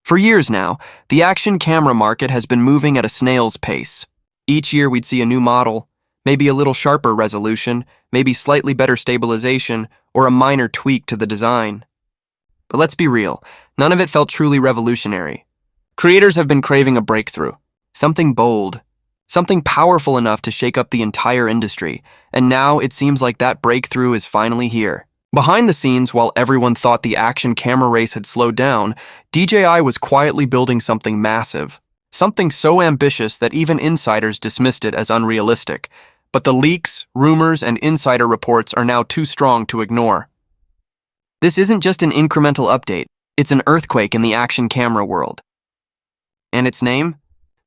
For years now, the action camera market has been moving at a snail's pace. Each year we'd see a new model, maybe a little sharper resolution, maybe slightly better stabilization, or a minor tweak to the design. But let's be real, none of it felt truly revolutionary. Creators have been craving a breakthrough, something bold, something powerful enough to shake up the entire industry, and now it seems like that breakthrough is finally here. Behind the scenes, while everyone thought the action camera race had slowed down, DJI was quietly building something massive, something so ambitious that even insiders dismissed it as unrealistic. But the leaks, rumors, and insider reports are now too strong to ignore. This isn't just an incremental update, it's an earthquake in the action camera world. And its name?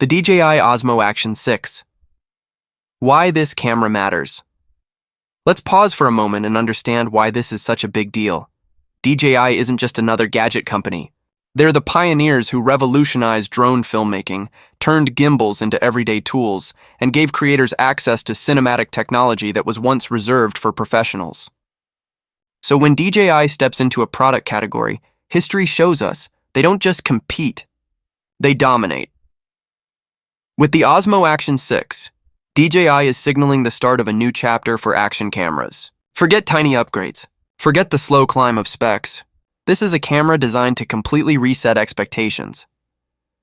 The DJI Osmo Action 6. Why this camera matters. Let's pause for a moment and understand why this is such a big deal. DJI isn't just another gadget company. They're the pioneers who revolutionized drone filmmaking, turned gimbals into everyday tools, and gave creators access to cinematic technology that was once reserved for professionals. So when DJI steps into a product category, history shows us they don't just compete, they dominate. With the Osmo Action 6, DJI is signaling the start of a new chapter for action cameras. Forget tiny upgrades. Forget the slow climb of specs. This is a camera designed to completely reset expectations.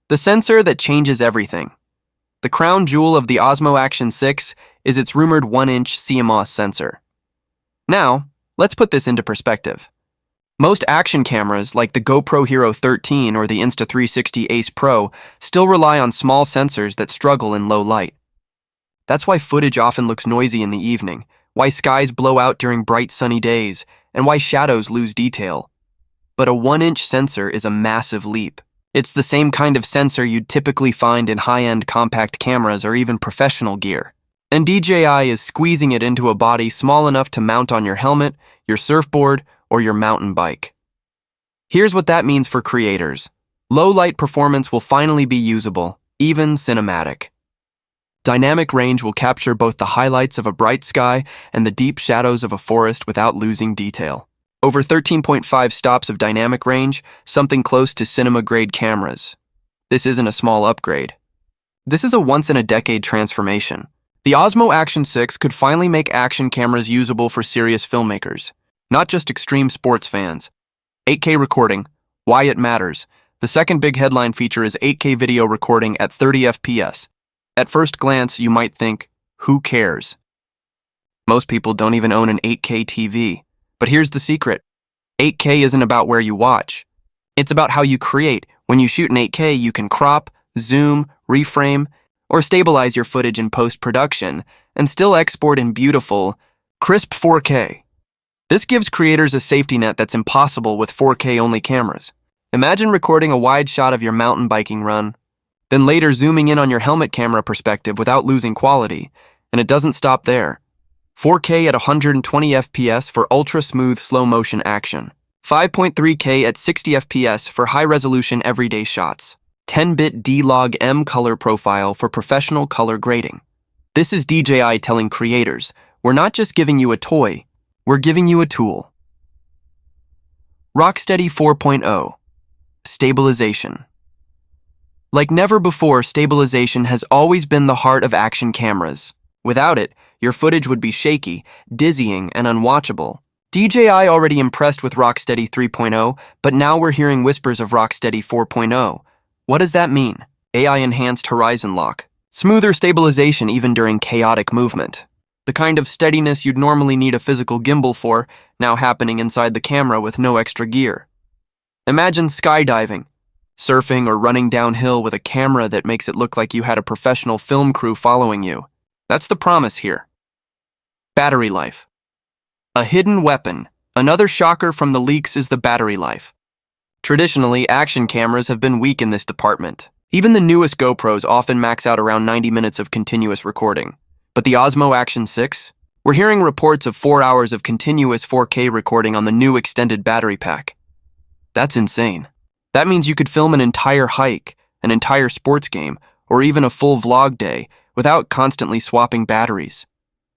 The sensor that changes everything. The crown jewel of the Osmo Action 6 is its rumored 1-inch CMOS sensor. Now, let's put this into perspective. Most action cameras, like the GoPro Hero 13 or the Insta360 Ace Pro, still rely on small sensors that struggle in low light. That's why footage often looks noisy in the evening, why skies blow out during bright sunny days, and why shadows lose detail. But a 1-inch sensor is a massive leap. It's the same kind of sensor you'd typically find in high-end compact cameras or even professional gear. And DJI is squeezing it into a body small enough to mount on your helmet, your surfboard, or your mountain bike. Here's what that means for creators. Low-light performance will finally be usable, even cinematic. Dynamic range will capture both the highlights of a bright sky and the deep shadows of a forest without losing detail. Over 13.5 stops of dynamic range, something close to cinema-grade cameras. This isn't a small upgrade. This is a once-in-a-decade transformation. The Osmo Action 6 could finally make action cameras usable for serious filmmakers, not just extreme sports fans. 8K recording, why it matters. The second big headline feature is 8K video recording at 30 FPS. At first glance, you might think, who cares? Most people don't even own an 8K TV. But here's the secret. 8K isn't about where you watch. It's about how you create. When you shoot in 8K, you can crop, zoom, reframe, or stabilize your footage in post-production and still export in beautiful, crisp 4K. This gives creators a safety net that's impossible with 4K-only cameras. Imagine recording a wide shot of your mountain biking run, then later zooming in on your helmet camera perspective without losing quality, and it doesn't stop there. 4K at 120 FPS for ultra-smooth slow-motion action. 5.3K at 60 FPS for high-resolution everyday shots. 10-bit D-Log M color profile for professional color grading. This is DJI telling creators, we're not just giving you a toy, we're giving you a tool. Rocksteady 4.0. Stabilization. Like never before, stabilization has always been the heart of action cameras. Without it, your footage would be shaky, dizzying, and unwatchable. DJI already impressed with Rocksteady 3.0, but now we're hearing whispers of Rocksteady 4.0. What does that mean? AI-enhanced horizon lock. Smoother stabilization even during chaotic movement. The kind of steadiness you'd normally need a physical gimbal for, now happening inside the camera with no extra gear. Imagine skydiving, surfing, or running downhill with a camera that makes it look like you had a professional film crew following you. That's the promise here. Battery life. A hidden weapon. Another shocker from the leaks is the battery life. Traditionally, action cameras have been weak in this department. Even the newest GoPros often max out around 90 minutes of continuous recording. But the Osmo Action 6? We're hearing reports of 4 hours of continuous 4K recording on the new extended battery pack. That's insane. That means you could film an entire hike, an entire sports game, or even a full vlog day without constantly swapping batteries.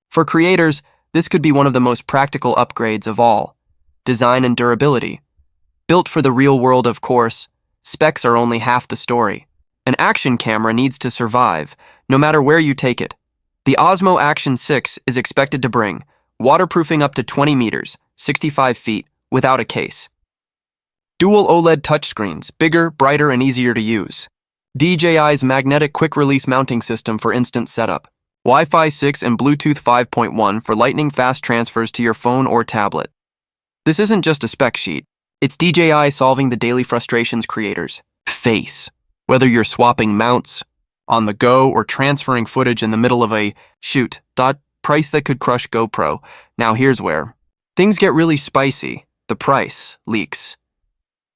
For creators, this could be one of the most practical upgrades of all. Design and durability. Built for the real world, of course, specs are only half the story. An action camera needs to survive, no matter where you take it. The Osmo Action 6 is expected to bring waterproofing up to 20 meters, 65 feet, without a case. Dual OLED touchscreens, bigger, brighter, and easier to use. DJI's magnetic quick-release mounting system for instant setup. Wi-Fi 6 and Bluetooth 5.1 for lightning-fast transfers to your phone or tablet. This isn't just a spec sheet. It's DJI solving the daily frustrations creators face. Whether you're swapping mounts, on the go, or transferring footage in the middle of a price that could crush GoPro. Now here's where things get really spicy. The price leaks.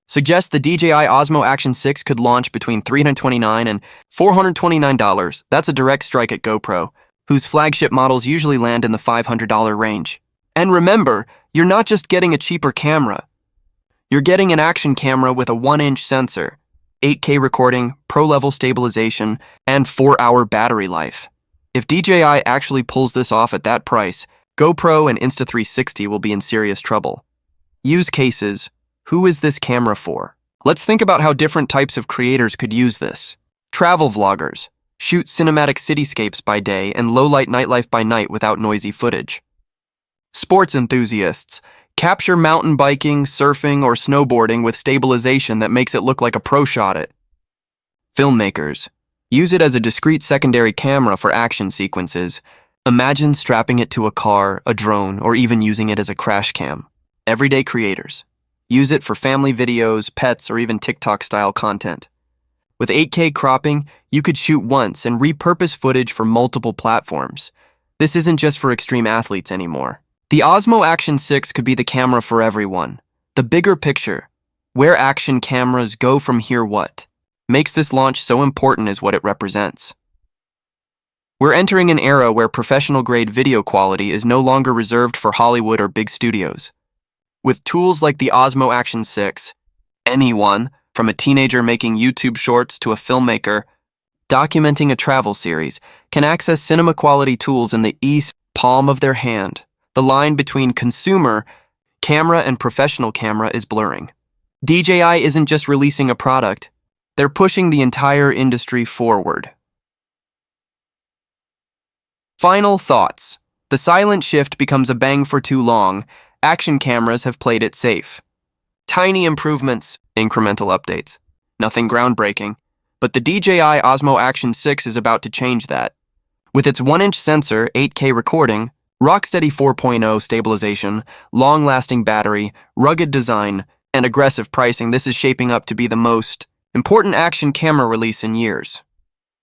Suggest the DJI Osmo Action 6 could launch between $329 and $429. That's a direct strike at GoPro, whose flagship models usually land in the $500 range. And remember, you're not just getting a cheaper camera. You're getting an action camera with a 1-inch sensor, 8K recording, pro-level stabilization, and 4-hour battery life. If DJI actually pulls this off at that price, GoPro and Insta360 will be in serious trouble. Use cases. Who is this camera for? Let's think about how different types of creators could use this. Travel vloggers. Shoot cinematic cityscapes by day and low-light nightlife by night without noisy footage. Sports enthusiasts. Capture mountain biking, surfing, or snowboarding with stabilization that makes it look like a pro shot it. Filmmakers. Use it as a discrete secondary camera for action sequences. Imagine strapping it to a car, a drone, or even using it as a crash cam. Everyday creators. Use it for family videos, pets, or even TikTok-style content. With 8K cropping, you could shoot once and repurpose footage for multiple platforms. This isn't just for extreme athletes anymore. The Osmo Action 6 could be the camera for everyone. The bigger picture, where action cameras go from here what, makes this launch so important is what it represents. We're entering an era where professional-grade video quality is no longer reserved for Hollywood or big studios. With tools like the Osmo Action 6, anyone, from a teenager making YouTube shorts to a filmmaker documenting a travel series, can access cinema-quality tools in the palm of their hand. The line between consumer camera and professional camera is blurring. DJI isn't just releasing a product, they're pushing the entire industry forward. Final thoughts. The silent shift becomes a bang for too long. Action cameras have played it safe. Tiny improvements, incremental updates. Nothing groundbreaking. But the DJI Osmo Action 6 is about to change that. With its 1-inch sensor, 8K recording, rocksteady 4.0 stabilization, long-lasting battery, rugged design, and aggressive pricing, this is shaping up to be the most important action camera release in years.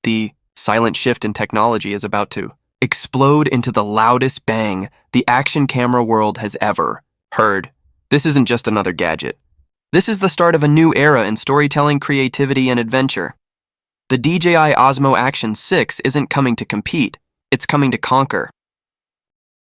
The silent shift in technology is about to explode into the loudest bang the action camera world has ever heard. This isn't just another gadget. This is the start of a new era in storytelling, creativity, and adventure. The DJI Osmo Action 6 isn't coming to compete, it's coming to conquer.